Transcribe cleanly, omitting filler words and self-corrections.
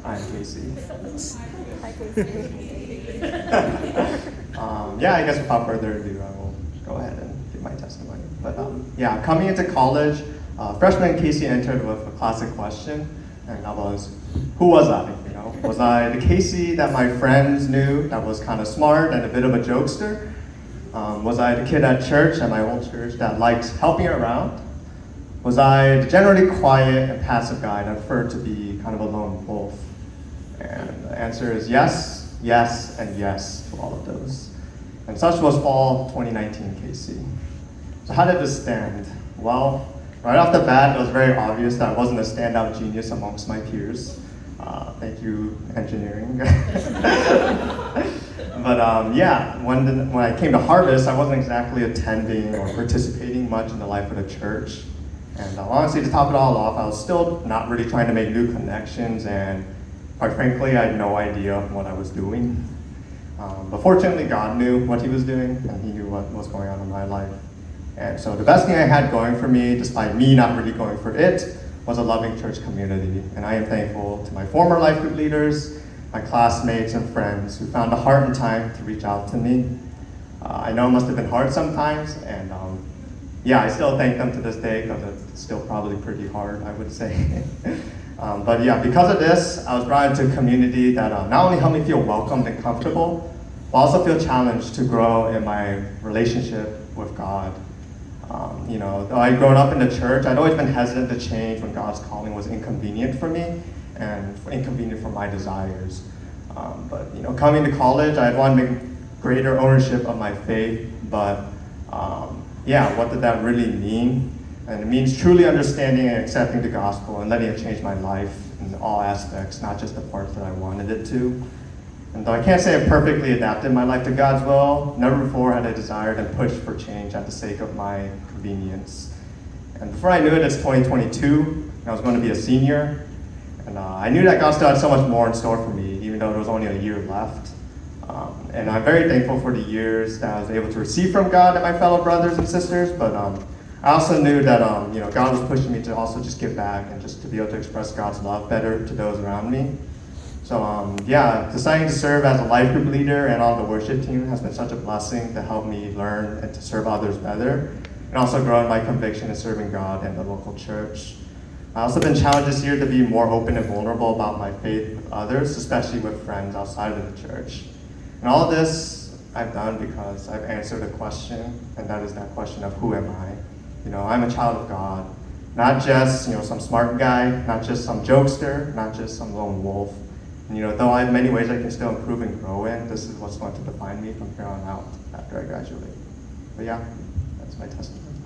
I'm Casey. Hi, Casey. Yeah, I guess without further ado, I will go ahead and give my testimony. But yeah, coming into college, freshman Casey entered with a classic question, and that was, who was I? You know, was I the Casey that my friends knew that was kind of smart and a bit of a jokester? Was I the kid at church, at my old church, that liked helping around? Was I the generally quiet and passive guy that preferred to be kind of a lone wolf? And the answer is yes, yes, and yes to all of those. And such was fall 2019 KC. So how did this stand? Well, right off the bat, it was very obvious that I wasn't a standout genius amongst my peers. Thank you, engineering. But yeah, when I came to Harvest, I wasn't exactly attending or participating much in the life of the church. And honestly, to top it all off, I was still not really trying to make new connections, and quite frankly, I had no idea what I was doing. But fortunately, God knew what He was doing, and He knew what was going on in my life. And so the best thing I had going for me, despite me not really going for it, was a loving church community. And I am thankful to my former life group leaders, my classmates and friends who found the heart and time to reach out to me. I know it must have been hard sometimes, and yeah, I still thank them to this day because it's still probably pretty hard, I would say. But yeah, because of this, I was brought into a community that not only helped me feel welcomed and comfortable, but also feel challenged to grow in my relationship with God. You know, though I'd grown up in the church, I'd always been hesitant to change when God's calling was inconvenient for me and inconvenient for my desires. But you know, coming to college, I'd want to make greater ownership of my faith, but yeah, what did that really mean? And it means truly understanding and accepting the gospel and letting it change my life in all aspects, not just the parts that I wanted it to. And though I can't say I perfectly adapted my life to God's will, never before had I desired and pushed for change at the sake of my convenience. And before I knew it, it's 2022, and I was going to be a senior. And I knew that God still had so much more in store for me, even though there was only a year left. And I'm very thankful for the years that I was able to receive from God and my fellow brothers and sisters, but I also knew that you know, God was pushing me to also just give back and just to be able to express God's love better to those around me. So yeah, deciding to serve as a life group leader and on the worship team has been such a blessing to help me learn and to serve others better, and also grow in my conviction in serving God and the local church. I've also been challenged this year to be more open and vulnerable about my faith with others, especially with friends outside of the church. And all of this I've done because I've answered a question, and that is that question of who am I? You know, I'm a child of God, not just, you know, some smart guy, not just some jokester, not just some lone wolf. And, you know, though I have many ways I can still improve and grow in, this is what's going to define me from here on out after I graduate. But yeah, that's my testimony.